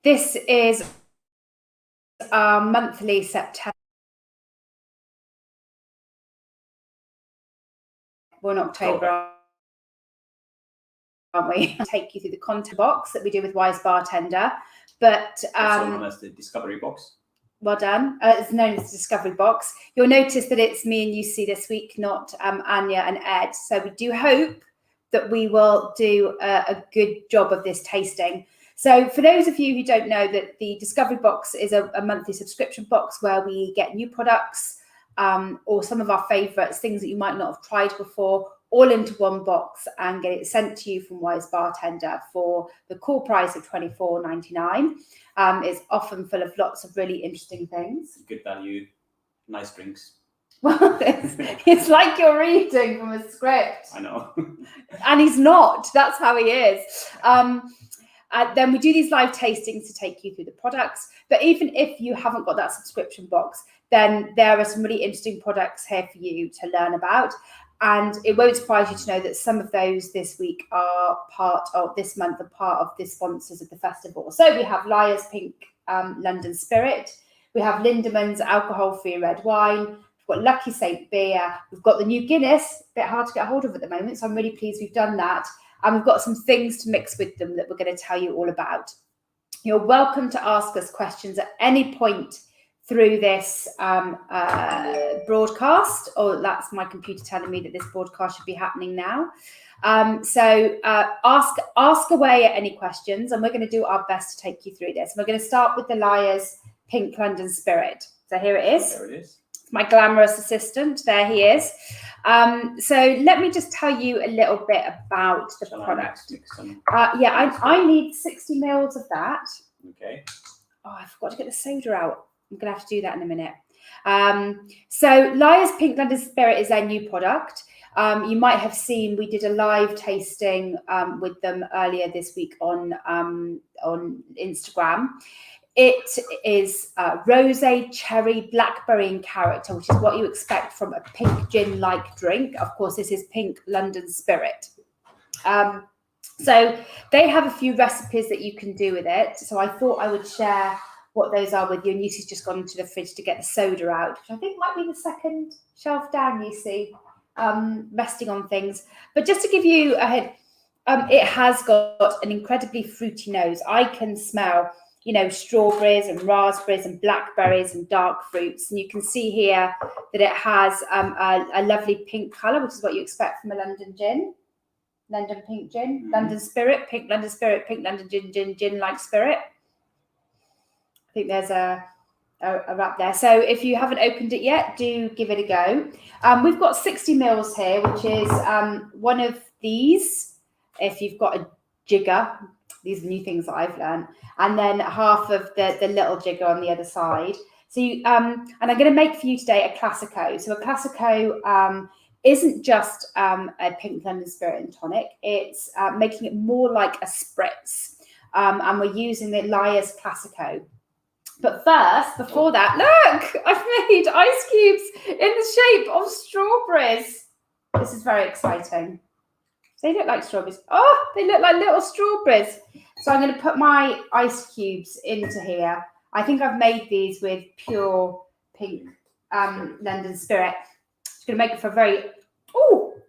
This is our monthly September. We're in October, aren't we? Take you through the content box that we do with Wise Bartender, but also known as the Discovery Box. Well done. It's known as the Discovery Box. You'll notice that it's me and Lucy this week, not Anya and Ed. So we do hope that we will do a good job of this tasting. So for those of you who don't know, that the Discovery Box is a monthly subscription box where we get new products or some of our favourites, things that you might not have tried before, all into one box and get it sent to you from Wise Bartender for the cool price of $24.99. It's often full of lots of really interesting things. Good value, nice drinks. Well, it's like you're reading from a script. I know. And he's not. That's how he is. Then we do these live tastings to take you through the products. But even if you haven't got that subscription box, then there are some really interesting products here for you to learn about. And it won't surprise you to know that some of those this week are part of this month, are part of the sponsors of the festival. So we have Lyre's Pink London Spirit. We have Lindemans alcohol-free red wine. We've got Lucky Saint beer. We've got the new Guinness, a bit hard to get hold of at the moment. So I'm really pleased we've done that. And we've got some things to mix with them that we're going to tell you all about. You're welcome to ask us questions at any point through this broadcast, or that's my computer telling me that this broadcast should be happening now. So ask away at any questions, and we're going to do our best to take you through this. We're going to start with the Lyre's Pink London Spirit. So here it is. There it is. My glamorous assistant. There he is. So let me just tell you a little bit about the product. I need 60 mils of that. Okay. Oh, I forgot to get the soda out. I'm going to have to do that in a minute. So Lyre's Pink London Spirit is their new product. You might have seen we did a live tasting with them earlier this week on Instagram. It is rosé, cherry, blackberry in character, which is what you expect from a pink gin-like drink. Of course, this is Pink London Spirit. So they have a few recipes that you can do with it. So I thought I would share what those are with you. And Lucy's just gone into the fridge to get the soda out, which I think might be the second shelf down, Lucy, resting on things. But just to give you a hint, it has got an incredibly fruity nose. I can smell, strawberries and raspberries and blackberries and dark fruits. And you can see here that it has a lovely pink colour, which is what you expect from a London gin. London pink gin, London Spirit, Pink London Spirit, Pink London gin-like spirit. I think there's a wrap there. So if you haven't opened it yet, do give it a go. We've got 60 mils here, which is one of these. If you've got a jigger, these are new things that I've learned, and then half of the little jigger on the other side. So and I'm going to make for you today a Classico. So a Classico isn't just a Pink London Spirit and tonic. It's making it more like a spritz, and we're using the Lyre's Classico. But first, before that, look, I've made ice cubes in the shape of strawberries. This is very exciting. They look like strawberries. Oh, they look like little strawberries. So I'm going to put my ice cubes into here. I think I've made these with pure Pink London Spirit. It's going to make it for a very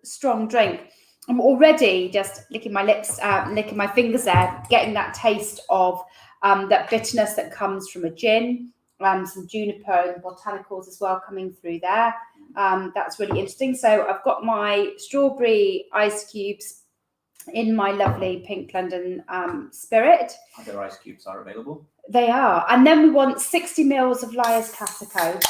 strong drink. I'm already just licking my lips, licking my fingers there, getting that taste of that bitterness that comes from a gin, some juniper and botanicals as well coming through there. That's really interesting. So I've got my strawberry ice cubes in my lovely Pink London Spirit. Other ice cubes are available. They are. And then we want 60 mils of Lyre's Classico.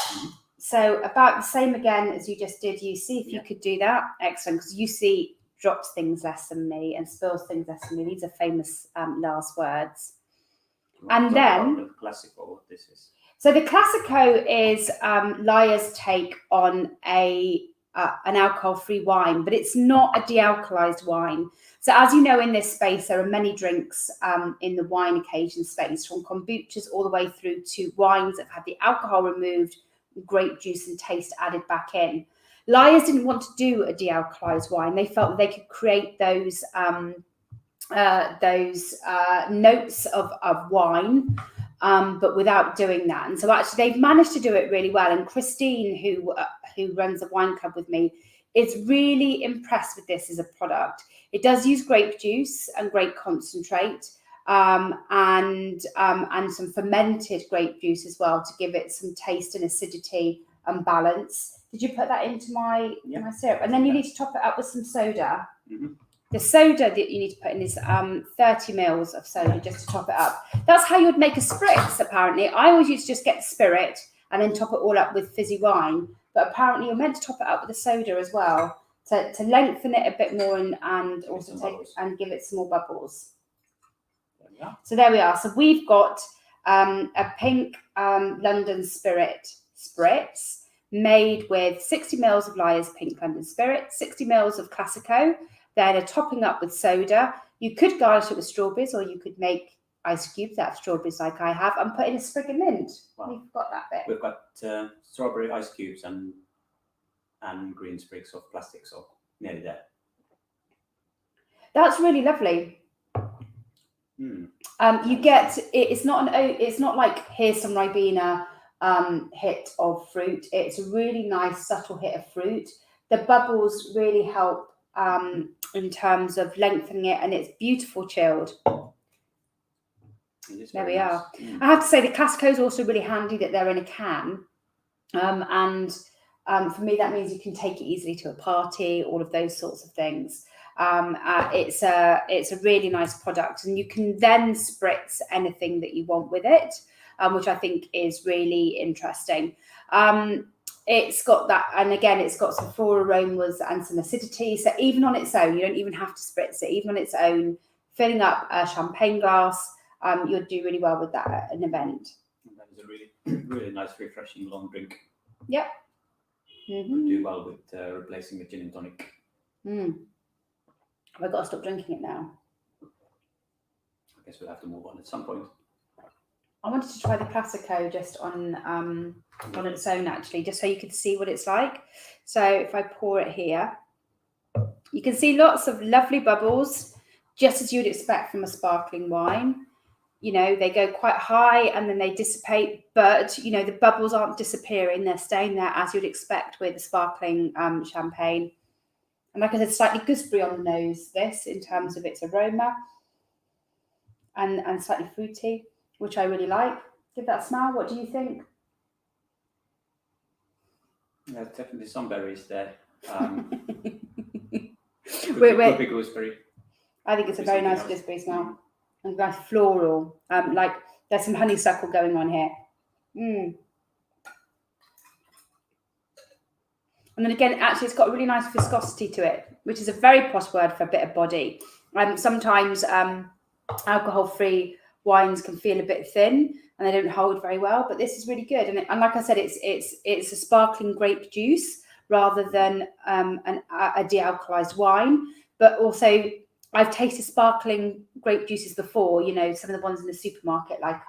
So about the same again as you just did, Lucy, if you could do that. Excellent, because Lucy drops things less than me and spills things less than me. These are famous last words. And then the Classico, this is. So the Classico is Lyre's take on an alcohol-free wine, but it's not a de-alkalized wine. So as you know, in this space, there are many drinks in the wine occasion space, from kombuchas all the way through to wines that have had the alcohol removed, grape juice and taste added back in. Lyre's didn't want to do a de-alkalized wine. They felt that they could create those those notes of wine, but without doing that. And so actually they've managed to do it really well. And Christine, who runs a wine club with me, is really impressed with this as a product. It does use grape juice and grape concentrate, and some fermented grape juice as well to give it some taste and acidity and balance. Did you put that into my syrup? And then you need to top it up with some soda. Mm-hmm. The soda that you need to put in is 30 mils of soda just to top it up. That's how you would make a spritz, apparently. I always used to just get the spirit and then top it all up with fizzy wine. But apparently you're meant to top it up with the soda as well to lengthen it a bit more and also and give it some more bubbles. So there we are. So we've got a pink London Spirit spritz made with 60 mils of Lyre's pink London Spirit, 60 mils of Classico, then a topping up with soda. You could garnish it with strawberries, or you could make ice cubes out of strawberries like I have, and put in a sprig of mint. Wow. We've got that bit. We've got strawberry ice cubes and green sprigs of plastic, so nearly there. That's really lovely. You get it's not like here's some Ribena hit of fruit. It's a really nice subtle hit of fruit. The bubbles really help in terms of lengthening it, and it's beautiful chilled. There we are. I have to say the Classico is also really handy that they're in a can, and for me that means you can take it easily to a party, all of those sorts of things. It's a really nice product, and you can then spritz anything that you want with it, which I think is really interesting. It's got that, and again, it's got some floral aromas and some acidity. So even on its own, you don't even have to spritz it. Even on its own, filling up a champagne glass, you'll do really well with that at an event. And that is a really, really nice, refreshing long drink. Yep. Would do well with replacing the gin and tonic. I've got to stop drinking it now. I guess we'll have to move on at some point. I wanted to try the Classico just on its own, actually, just so you could see what it's like. So if I pour it here, you can see lots of lovely bubbles, just as you'd expect from a sparkling wine. You know, they go quite high and then they dissipate, but, you know, the bubbles aren't disappearing. They're staying there as you'd expect with a sparkling champagne. And like I said, slightly gooseberry on the nose, this, in terms of its aroma, and slightly fruity, which I really like. Give that a smell. What do you think? There's definitely some berries there. Wait. Big gooseberry. I think it's a very nice gooseberry smell. And nice floral. Like there's some honeysuckle going on here. And then again, actually, it's got a really nice viscosity to it, which is a very posh word for a bit of body. Sometimes alcohol-free wines can feel a bit thin and they don't hold very well, but this is really good. And like I said, it's a sparkling grape juice rather than a de-alkalized wine. But also, I've tasted sparkling grape juices before. You know, some of the ones in the supermarket, like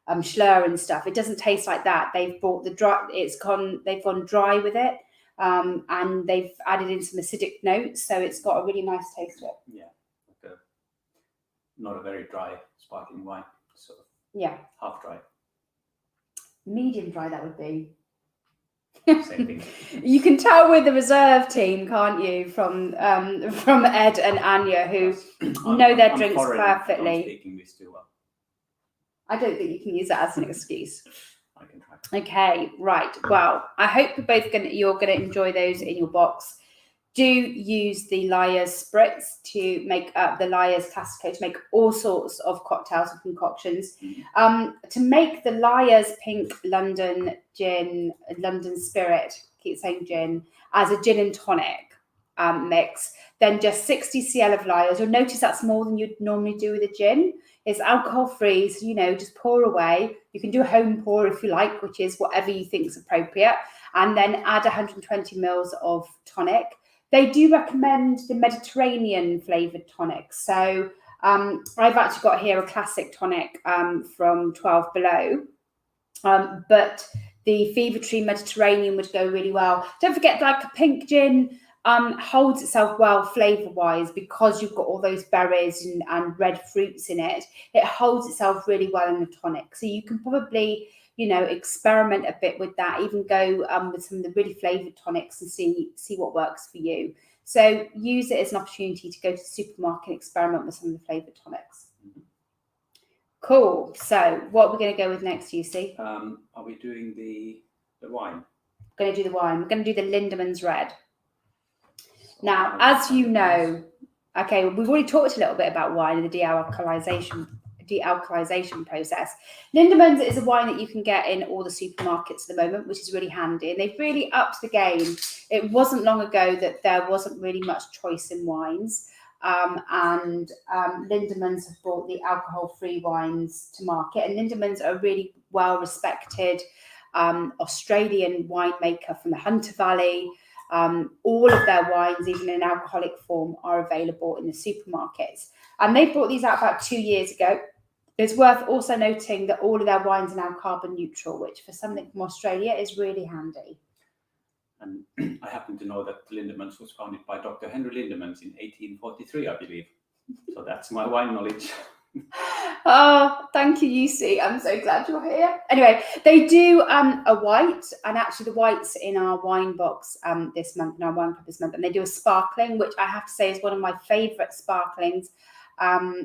Lyre and stuff. It doesn't taste like that. They've brought the dry. They've gone dry with it, and they've added in some acidic notes, so it's got a really nice taste to it. Yeah, like not a very dry sparkling wine. Sort of. Yeah. Half dry. Medium dry, that would be. Same thing. You can tell we're the reserve team, can't you, from Ed and Anya, who know their drinks perfectly. Speaking this too well. I don't think you can use that as an excuse. I can try. Okay, right. Well, I hope you're gonna enjoy those in your box. Do use the Lyre's spritz to make the Lyre's Classico to make all sorts of cocktails and concoctions. To make the Lyre's pink London Spirit, keep saying gin, as a gin and tonic mix, then just 60 cl of Lyre's. You'll notice that's more than you'd normally do with a gin. It's alcohol free, so, you know, just pour away. You can do a home pour if you like, which is whatever you think is appropriate, and then add 120 mils of tonic. They do recommend the Mediterranean flavoured tonic. So I've actually got here a classic tonic from 12 Below. But the Fever Tree Mediterranean would go really well. Don't forget, like a pink gin holds itself well flavour-wise because you've got all those berries and red fruits in it. It holds itself really well in a tonic. So you can probably, experiment a bit with that. Even go with some of the really flavoured tonics and see what works for you. So use it as an opportunity to go to the supermarket and experiment with some of the flavoured tonics. Cool. So what we're going to go with next, UC? Are we doing the wine? We're going to do the wine. We're going to do the Lindemans Red. Now, as you know, okay, we've already talked a little bit about wine and the dealcoholization process. Lindemans is a wine that you can get in all the supermarkets at the moment, which is really handy. And they've really upped the game. It wasn't long ago that there wasn't really much choice in wines. And Lindemans have brought the alcohol-free wines to market. And Lindemans are a really well-respected Australian winemaker from the Hunter Valley. All of their wines, even in alcoholic form, are available in the supermarkets. And they brought these out about 2 years ago. It's worth also noting that all of their wines are now carbon neutral, which for something from Australia is really handy. And I happen to know that Lindemans was founded by Dr. Henry Lindemans in 1843, I believe. So that's my wine knowledge. Oh, thank you, UC. I'm so glad you're here. Anyway, they do a white, and actually the white's in our wine box this month, in our wine club this month, and they do a sparkling, which I have to say is one of my favourite sparklings,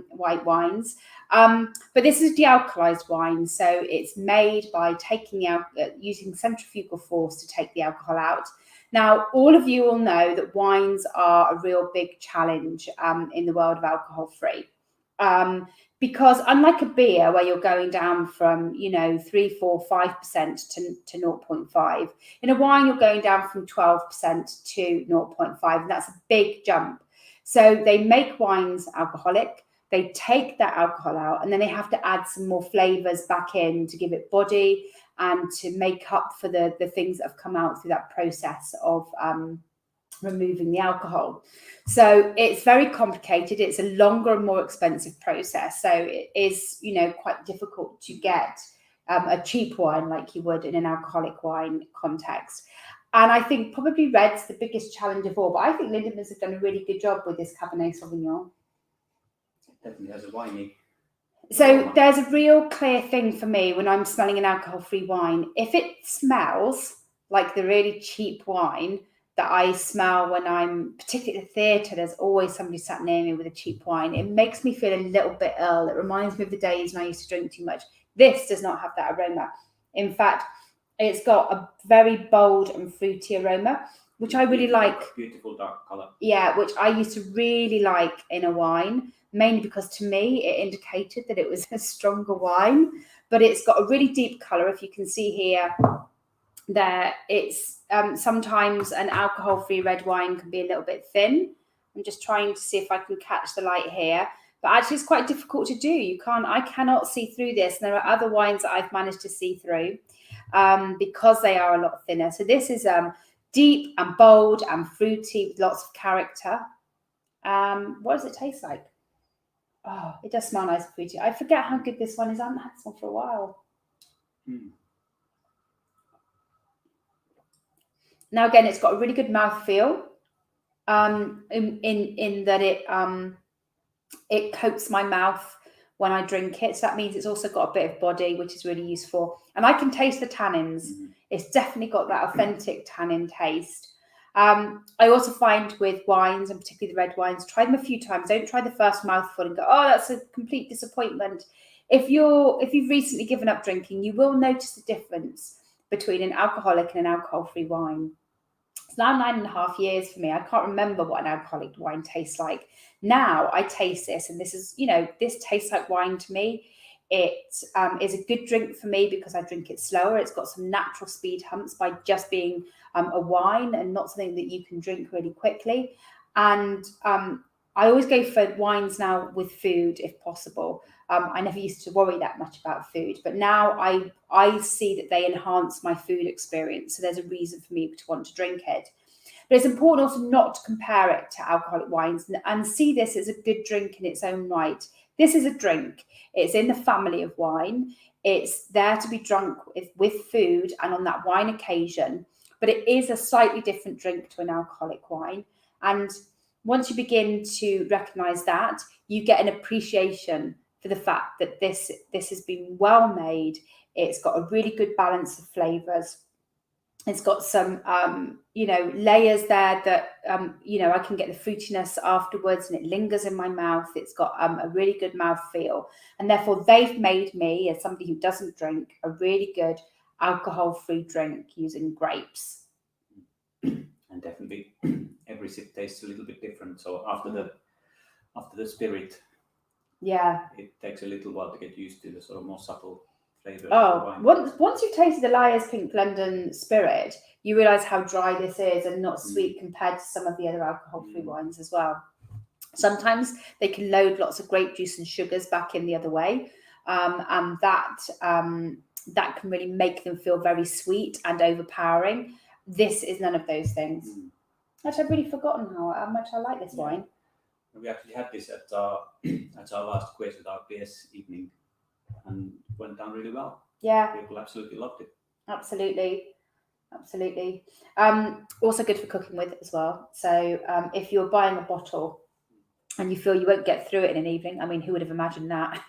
white wines. But this is dealcoholized wine, so it's made by taking out using centrifugal force to take the alcohol out. Now, all of you will know that wines are a real big challenge in the world of alcohol-free. Because unlike a beer where you're going down from 3, 4, 5% to 0.5, in a wine you're going down from 12% to 0.5, and that's a big jump. So they make wines alcoholic, they take that alcohol out, and then they have to add some more flavors back in to give it body and to make up for the things that have come out through that process of removing the alcohol. So it's very complicated. It's a longer and more expensive process. So it is, quite difficult to get a cheap wine like you would in an alcoholic wine context. And I think probably red's the biggest challenge of all. But I think Lindemans have done a really good job with this Cabernet Sauvignon. It definitely has a winey. So there's a real clear thing for me when I'm smelling an alcohol-free wine. If it smells like the really cheap wine that I smell when I'm, particularly at the theatre, there's always somebody sat near me with a cheap wine. It makes me feel a little bit ill. It reminds me of the days when I used to drink too much. This does not have that aroma. In fact, it's got a very bold and fruity aroma, which I really like. Beautiful dark colour. Yeah, which I used to really like in a wine, mainly because to me it indicated that it was a stronger wine. But it's got a really deep colour, if you can see here. There, it's sometimes an alcohol-free red wine can be a little bit thin. I'm just trying to see if I can catch the light here, but actually it's quite difficult to do. I cannot see through this, and there are other wines that I've managed to see through because they are a lot thinner. So this is deep and bold and fruity with lots of character. What does it taste like? Oh, it does smell nice and fruity. I forget how good this one is. I haven't had this one for a while. Now, again, it's got a really good mouthfeel in that it coats my mouth when I drink it. So that means it's also got a bit of body, which is really useful. And I can taste the tannins. It's definitely got that authentic tannin taste. I also find with wines, and particularly the red wines, try them a few times. Don't try the first mouthful and go, oh, that's a complete disappointment. If you've recently given up drinking, you will notice the difference between an alcoholic and an alcohol-free wine. It's now 9.5 years for me. I can't remember what an alcoholic wine tastes like. Now I taste this, and this is, this tastes like wine to me. It is a good drink for me because I drink it slower. It's got some natural speed humps by just being a wine and not something that you can drink really quickly. And I always go for wines now with food if possible. I never used to worry that much about food, but now I see that they enhance my food experience. So there's a reason for me to want to drink it. But it's important also not to compare it to alcoholic wines and see this as a good drink in its own right. This is a drink. It's in the family of wine. It's there to be drunk with food and on that wine occasion. but it is a slightly different drink to an alcoholic wine. And once you begin to recognize that, you get an appreciation for the fact that this has been well made. It's got a really good balance of flavors. It's got some, layers there that, I can get the fruitiness afterwards and it lingers in my mouth. It's got a really good mouthfeel. And therefore, they've made me, as somebody who doesn't drink, a really good alcohol-free drink using grapes. And definitely every sip tastes a little bit different. So after the spirit, it takes a little while to get used to the sort of more subtle flavor. Oh, once you've tasted the Lyre's Pink London Spirit, you realise how dry this is and not sweet compared to some of the other alcohol-free wines as well. Sometimes they can load lots of grape juice and sugars back in the other way, and that can really make them feel very sweet and overpowering. This is none of those things. Actually, I've really forgotten how much I like this wine. We actually had this at our last quiz with our PS evening, and went down really well. Yeah. People absolutely loved it. Absolutely. Also good for cooking with as well. So if you're buying a bottle and you feel you won't get through it in an evening, I mean, who would have imagined that?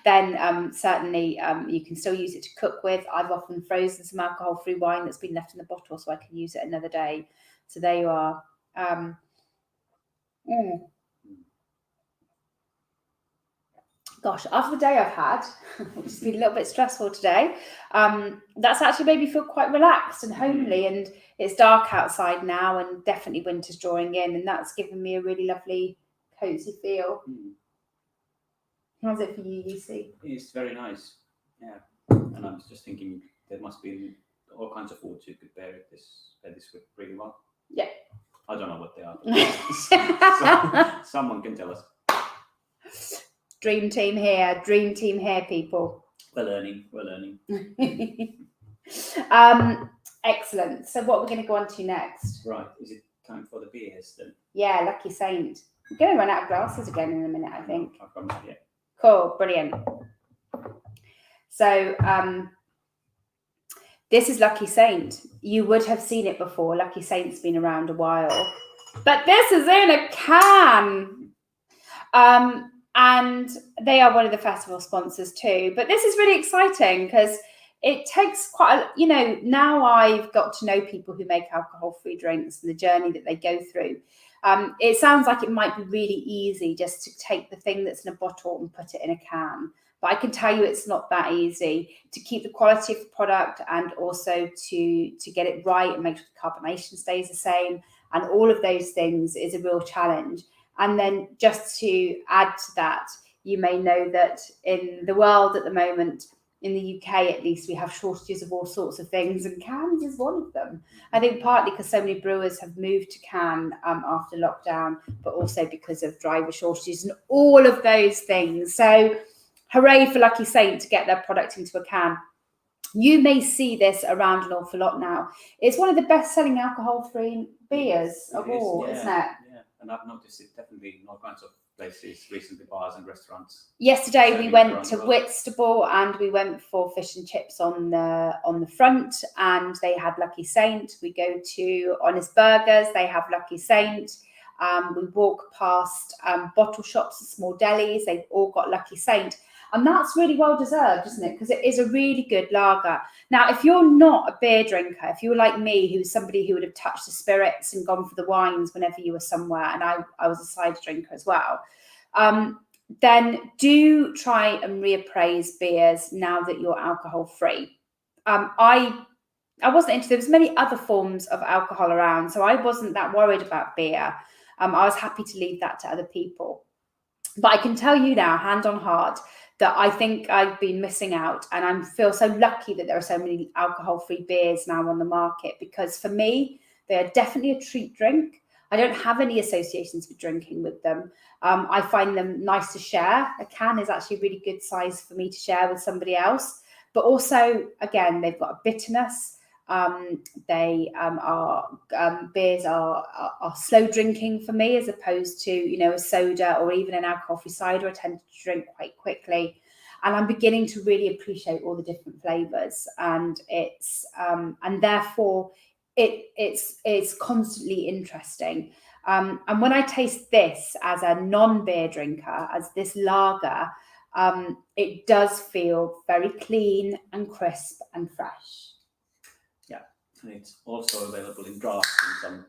Then certainly you can still use it to cook with. I've often frozen some alcohol-free wine that's been left in the bottle so I can use it another day. So there you are. Gosh, after the day I've had, which has been a little bit stressful today, that's actually made me feel quite relaxed and homely. And it's dark outside now, and definitely winter's drawing in, and that's given me a really lovely, cozy feel. How's it for you, UC? It's very nice. Yeah, and I was just thinking there must be all kinds of foods you could pair this with really well. Yeah. I don't know what they are. Someone can tell us. Dream team here, people. We're learning. Excellent. So what we're going to go on to next? Right. Is it time for the beers then? Yeah, Lucky Saint. I'm going to run out of glasses again in a minute, I think. I've got that, yeah. Cool, brilliant. So this is Lucky Saint. You would have seen it before. Lucky Saint's been around a while. But this is in a can. And they are one of the festival sponsors too. But this is really exciting because it takes now I've got to know people who make alcohol-free drinks and the journey that they go through. It sounds like it might be really easy just to take the thing that's in a bottle and put it in a can. But I can tell you it's not that easy to keep the quality of the product and also to get it right and make sure the carbonation stays the same. And all of those things is a real challenge. And then just to add to that, you may know that in the world at the moment, in the UK at least, we have shortages of all sorts of things, and cans is one of them. I think partly because so many brewers have moved to can after lockdown, but also because of driver shortages and all of those things. So hooray for Lucky Saint to get their product into a can. You may see this around an awful lot now. It's one of the best-selling alcohol-free beers of all, isn't it? Yeah, and I've noticed it definitely in all kinds of places recently, bars and restaurants. Yesterday we went to Whitstable and we went for fish and chips on the front, and they had Lucky Saint. We go to Honest Burgers, they have Lucky Saint. We walk past bottle shops and small delis, they've all got Lucky Saint. And that's really well deserved, isn't it? Because it is a really good lager. Now, if you're not a beer drinker, if you're like me, who's somebody who would have touched the spirits and gone for the wines whenever you were somewhere, and I was a cider drinker as well, then do try and reappraise beers now that you're alcohol free. I wasn't into, there was many other forms of alcohol around, so I wasn't that worried about beer. I was happy to leave that to other people. But I can tell you now, hand on heart, that I think I've been missing out, and I feel so lucky that there are so many alcohol-free beers now on the market, because for me, they are definitely a treat drink. I don't have any associations with drinking with them. I find them nice to share. A can is actually a really good size for me to share with somebody else. But also, again, they've got a bitterness. Beers are slow drinking for me, as opposed to, a soda or even an alcohol-free cider I tend to drink quite quickly. and I'm beginning to really appreciate all the different flavors, and it's and therefore it's constantly interesting. And when I taste this as a non-beer drinker, as this lager, it does feel very clean and crisp and fresh. Yeah, and it's also available in draft in some.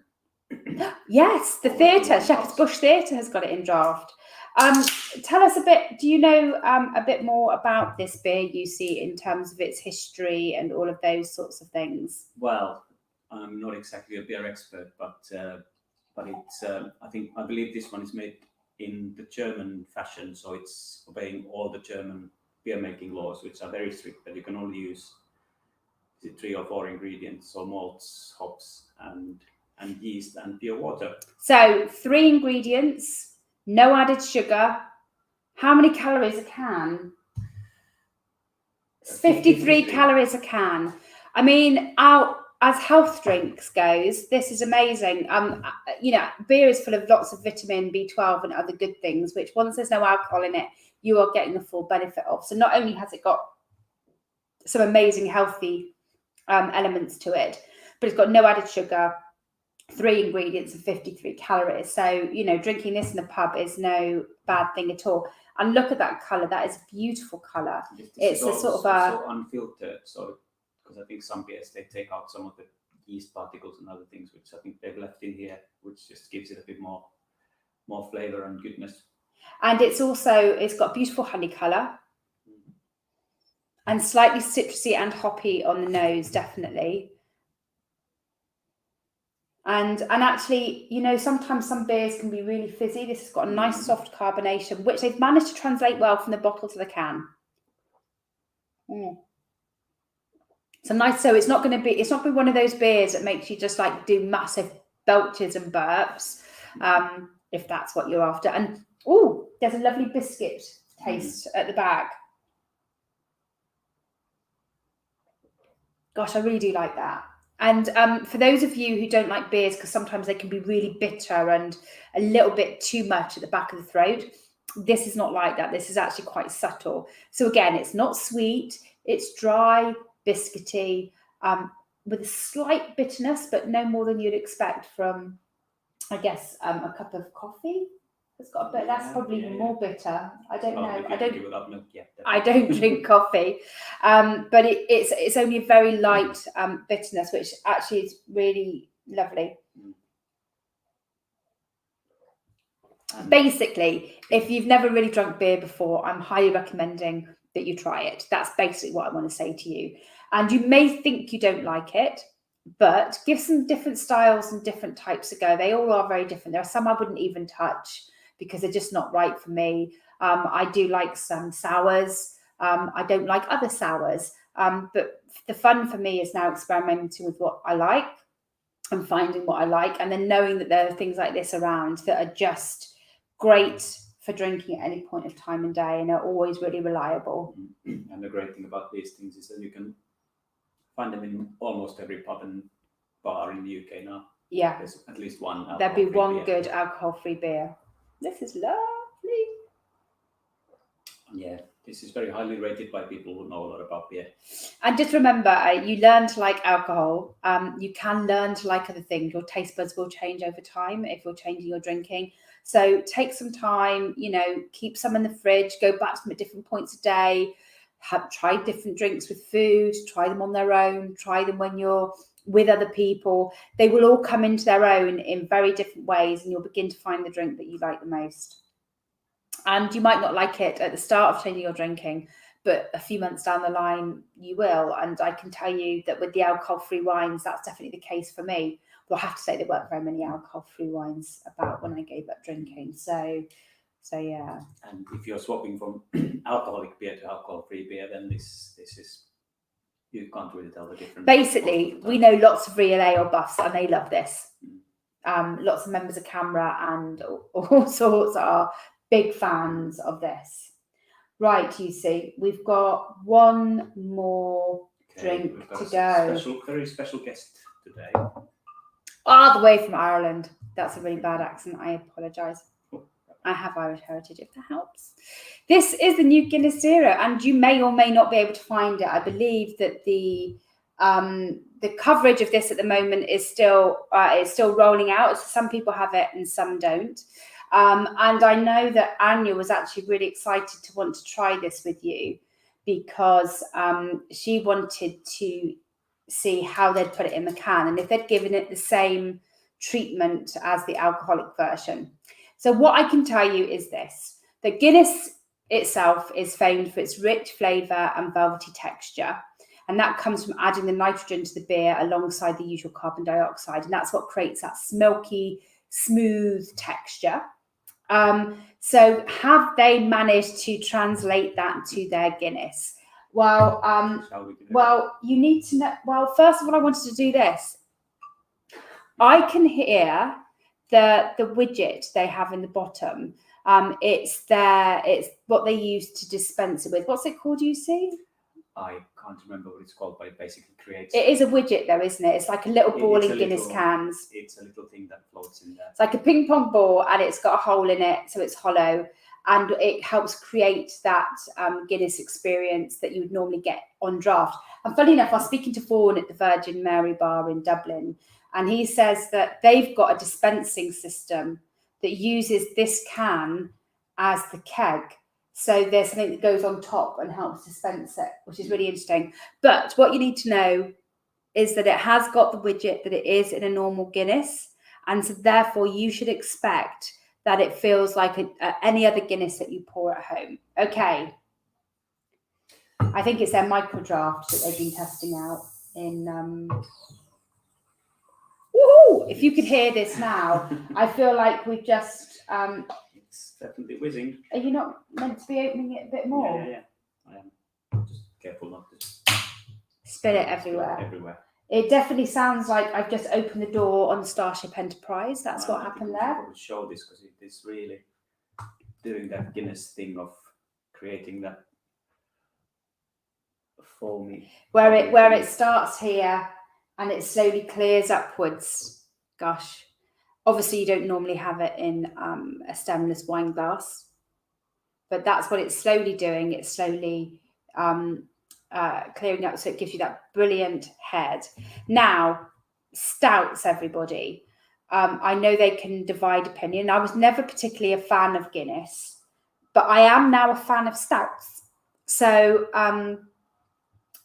Yes, the theatre, Shepherd's Bush Theatre has got it in draft. Tell us a bit, do you know a bit more about this beer, UC, in terms of its history and all of those sorts of things? Well, I'm not exactly a beer expert, but it's I believe this one is made in the German fashion, so it's obeying all the German beer making laws, which are very strict, that you can only use 3 or 4 ingredients, so malts, hops, and yeast and pure water. So 3 ingredients, no added sugar. How many calories a can? 53 calories a can. I mean, as health drinks goes, this is amazing. You know, beer is full of lots of vitamin B12 and other good things, which once there's no alcohol in it, you are getting the full benefit of. So not only has it got some amazing healthy elements to it, but it's got no added sugar, 3 ingredients and 53 calories. So, you know, drinking this in the pub is no bad thing at all. And look at that colour. That is a beautiful colour. It's a sort of a... so unfiltered. So, because I think some beers, they take out some of the yeast particles and other things, which I think they've left in here, which just gives it a bit more flavour and goodness. And it's got beautiful honey colour. And slightly citrusy and hoppy on the nose, definitely. And actually, you know, sometimes some beers can be really fizzy. This has got a nice soft carbonation, which they've managed to translate well from the bottle to the can. So nice. So it's not going to be one of those beers that makes you just like do massive belches and burps, if that's what you're after. And oh, there's a lovely biscuit taste at the back. Gosh, I really do like that. And for those of you who don't like beers, because sometimes they can be really bitter and a little bit too much at the back of the throat, this is not like that. This is actually quite subtle. So again, it's not sweet. It's dry, biscuity, with a slight bitterness, but no more than you'd expect from, I guess, a cup of coffee. It's got a bit. That's probably even more bitter. I don't know. I don't drink coffee, but it's only a very light bitterness, which actually is really lovely. Basically, if you've never really drunk beer before, I'm highly recommending that you try it. That's basically what I want to say to you. And you may think you don't like it, but give some different styles and different types a go. They all are very different. There are some I wouldn't even touch, because they're just not right for me. I do like some sours. I don't like other sours. But the fun for me is now experimenting with what I like and finding what I like, and then knowing that there are things like this around that are just great for drinking at any point of time and day, and are always really reliable. And the great thing about these things is that you can find them in almost every pub and bar in the UK now. Yeah. There's at least one. There'd be one good alcohol-free beer. This is lovely. Yeah, this is very highly rated by people who know a lot about beer. And just remember, you learn to like alcohol. You can learn to like other things. Your taste buds will change over time if you're changing your drinking. So take some time, you know, keep some in the fridge, go back to them at different points a day, try different drinks with food, try them on their own, try them when you're with other people. They will all come into their own in very different ways, and you'll begin to find the drink that you like the most. And you might not like it at the start of changing your drinking, but a few months down the line you will. And I can tell you that with the alcohol-free wines, that's definitely the case for me. Well, I have to say there weren't very many alcohol-free wines about when I gave up drinking. So yeah. And if you're swapping from alcoholic beer to alcohol-free beer, then this is, you can't really tell the difference. Basically, we know lots of real ale buffs, and they love this. Lots of members of Camera and all sorts are big fans of this. Right, you see, we've got one more drink to go. Very special guest today. All the way from Ireland. That's a really bad accent. I apologise. I have Irish heritage, if that helps. This is the new Guinness Zero, and you may or may not be able to find it. I believe that the coverage of this at the moment is still rolling out. So some people have it and some don't. And I know that Anya was actually really excited to want to try this with you because she wanted to see how they'd put it in the can and if they'd given it the same treatment as the alcoholic version. So what I can tell you is this, that Guinness itself is famed for its rich flavour and velvety texture. And that comes from adding the nitrogen to the beer alongside the usual carbon dioxide. And that's what creates that smoky, smooth texture. So have they managed to translate that to their Guinness? Well, you need to know. Well, first of all, I wanted to do this. I can hear the widget they have in the bottom. It's what they use to dispense it with. What's it called, you see? I can't remember what it's called, but it basically creates... It is a widget though, isn't it? It's like a little ball in Guinness cans. It's a little thing that floats in there. It's like a ping pong ball and it's got a hole in it, so it's hollow. And it helps create that Guinness experience that you would normally get on draft. And funny enough, I was speaking to Fawn at the Virgin Mary Bar in Dublin, and he says that they've got a dispensing system that uses this can as the keg. So there's something that goes on top and helps dispense it, which is really interesting. But what you need to know is that it has got the widget that it is in a normal Guinness. And so therefore you should expect that it feels like any other Guinness that you pour at home. Okay. I think it's their micro draft that they've been testing out in... Woohoo! If you could hear this now, I feel like we've just... It's definitely whizzing. Are you not meant to be opening it a bit more? Yeah. I am. Just careful not to spill it everywhere. Everywhere. It definitely sounds like I've just opened the door on Starship Enterprise. That's what happened there. I will show this because it is really doing that Guinness thing of creating that foamy. Where it starts here and it slowly clears upwards. Gosh. Obviously, you don't normally have it in a stemless wine glass, but that's what it's slowly doing. It's slowly clearing up, so it gives you that brilliant head. Now, stouts, everybody. I know they can divide opinion. I was never particularly a fan of Guinness, but I am now a fan of stouts. So,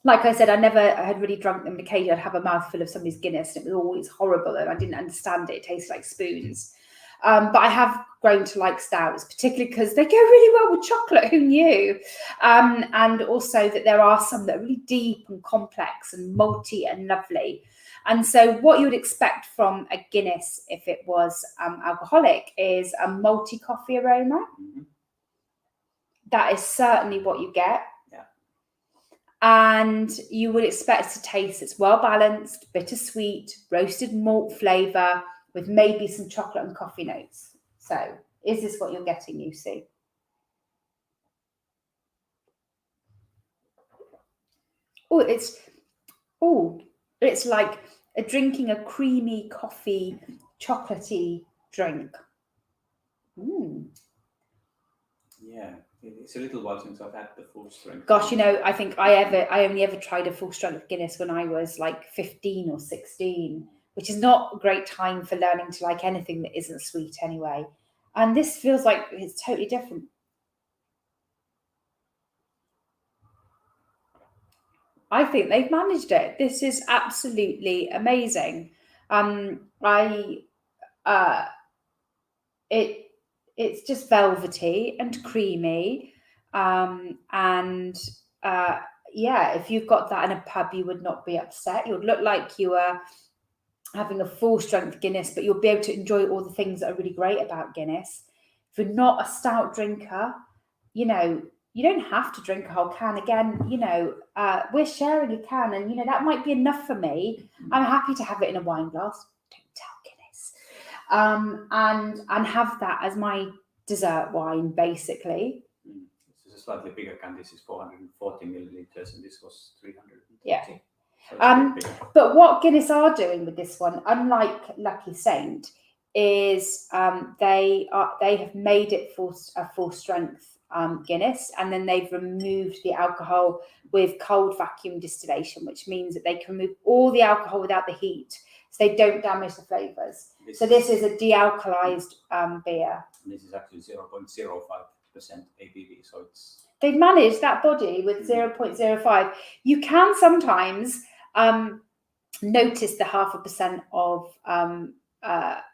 like I said, I never had really drunk them. Occasionally, I'd have a mouthful of somebody's Guinness, and it was always horrible, and I didn't understand it. It tasted like spoons. But I have grown to like stouts, particularly because they go really well with chocolate. Who knew? And also that there are some that are really deep and complex and malty and lovely. And so what you would expect from a Guinness, if it was alcoholic, is a malty coffee aroma. Mm-hmm. That is certainly what you get. And you would expect to taste it's well balanced, bittersweet, roasted malt flavour with maybe some chocolate and coffee notes. So is this what you're getting, you see? It's like drinking a creamy coffee, chocolatey drink. Yeah. It's a little while since I've had the full strength. Gosh, I think I only ever tried a full strength Guinness when I was like 15 or 16, which is not a great time for learning to like anything that isn't sweet anyway. And this feels like it's totally different. I think they've managed it. This is absolutely amazing. It's just velvety and creamy. If you've got that in a pub, you would not be upset. It would look like you were having a full strength Guinness, but you'll be able to enjoy all the things that are really great about Guinness. If you're not a stout drinker, you don't have to drink a whole can. Again, we're sharing a can, and that might be enough for me. I'm happy to have it in a wine glass. Don't tell Guinness. And have that as my dessert wine, basically. This is a slightly bigger can. This is 440 milliliters, and this was 320. Yeah. So but what Guinness are doing with this one, unlike Lucky Saint, is they have made it a full strength Guinness, and then they've removed the alcohol with cold vacuum distillation, which means that they can remove all the alcohol without the heat, so they don't damage the flavours. So this is a de-alkalized beer. And this is actually 0.05% ABV, so they've managed that body with 0.05. You can sometimes notice the 0.5% of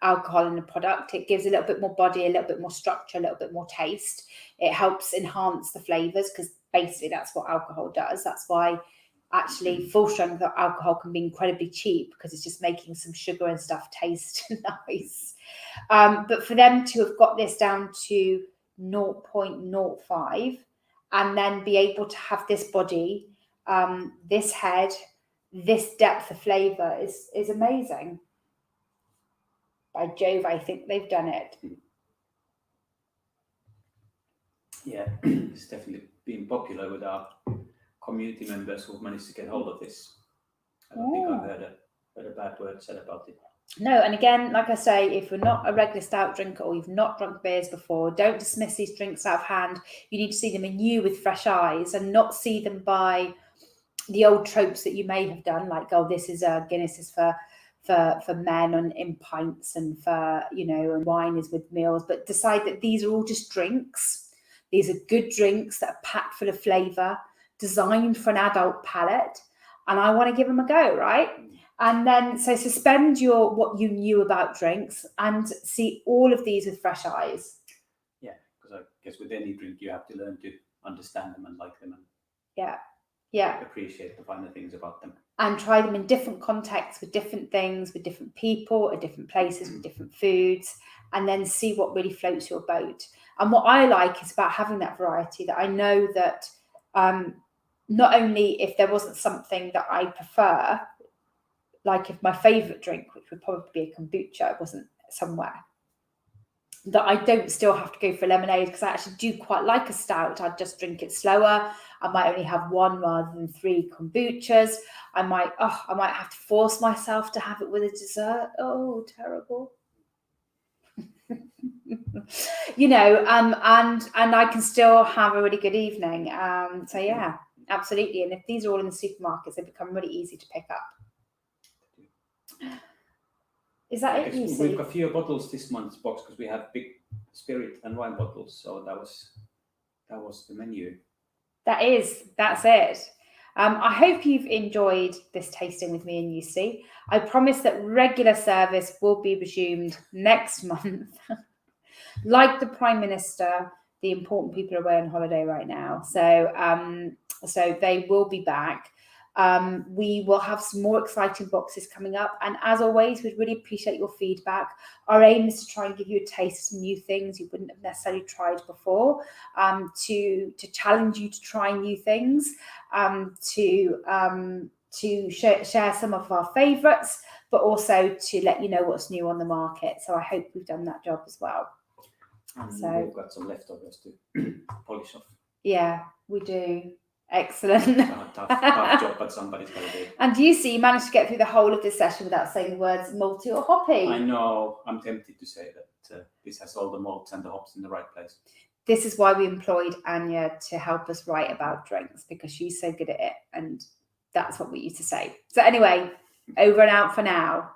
alcohol in the product. It gives a little bit more body, a little bit more structure, a little bit more taste. It helps enhance the flavours, because basically that's what alcohol does. That's why actually full strength alcohol can be incredibly cheap, because it's just making some sugar and stuff taste nice. But for them to have got this down to 0.05 and then be able to have this body, this head, this depth of flavour is amazing. By Jove, I think they've done it. Yeah, it's definitely been popular with our community members who've managed to get hold of this. I don't think I've heard a bad word said about it. No, and again, like I say, if you're not a regular stout drinker or you've not drunk beers before, don't dismiss these drinks out of hand. You need to see them anew with fresh eyes, and not see them by the old tropes that you may have done, like, oh, this is Guinness is for men in pints, and for, you know, and wine is with meals. But decide that these are all just drinks. These are good drinks that are packed full of flavour, designed for an adult palate, and I want to give them a go, right? And then, so suspend what you knew about drinks and see all of these with fresh eyes. Yeah, because I guess with any drink you have to learn to understand them and like them, and appreciate the finer things about them. And try them in different contexts, with different things, with different people, at different places, with different foods, and then see what really floats your boat. And what I like is about having that variety, that I know that not only if there wasn't something that I prefer, like if my favourite drink, which would probably be a kombucha, wasn't somewhere, that I don't still have to go for lemonade, because I actually do quite like a stout. I'd just drink it slower. I might only have one rather than 3 kombuchas. I might have to force myself to have it with a dessert. Oh, terrible. You know, and I can still have a really good evening. So yeah, absolutely. And if these are all in the supermarkets, they become really easy to pick up. Is that it? We've got fewer bottles this month's box because we have big spirit and wine bottles. So that was the menu. That's it. I hope you've enjoyed this tasting with me and Lucy. I promise that regular service will be resumed next month. Like the Prime Minister, the important people are away on holiday right now. So they will be back. We will have some more exciting boxes coming up, and as always, we'd really appreciate your feedback. Our aim is to try and give you a taste of some new things you wouldn't have necessarily tried before, to challenge you to try new things, to share some of our favourites, but also to let you know what's new on the market. So I hope we've done that job as well. So we've got some leftovers to polish off. Yeah, we do. Excellent. Tough job, but somebody's got to do it. And you managed to get through the whole of this session without saying the words malty or hoppy. I know. I'm tempted to say that this has all the malts and the hops in the right place. This is why we employed Anya to help us write about drinks, because she's so good at it, and that's what we used to say. So anyway, over and out for now.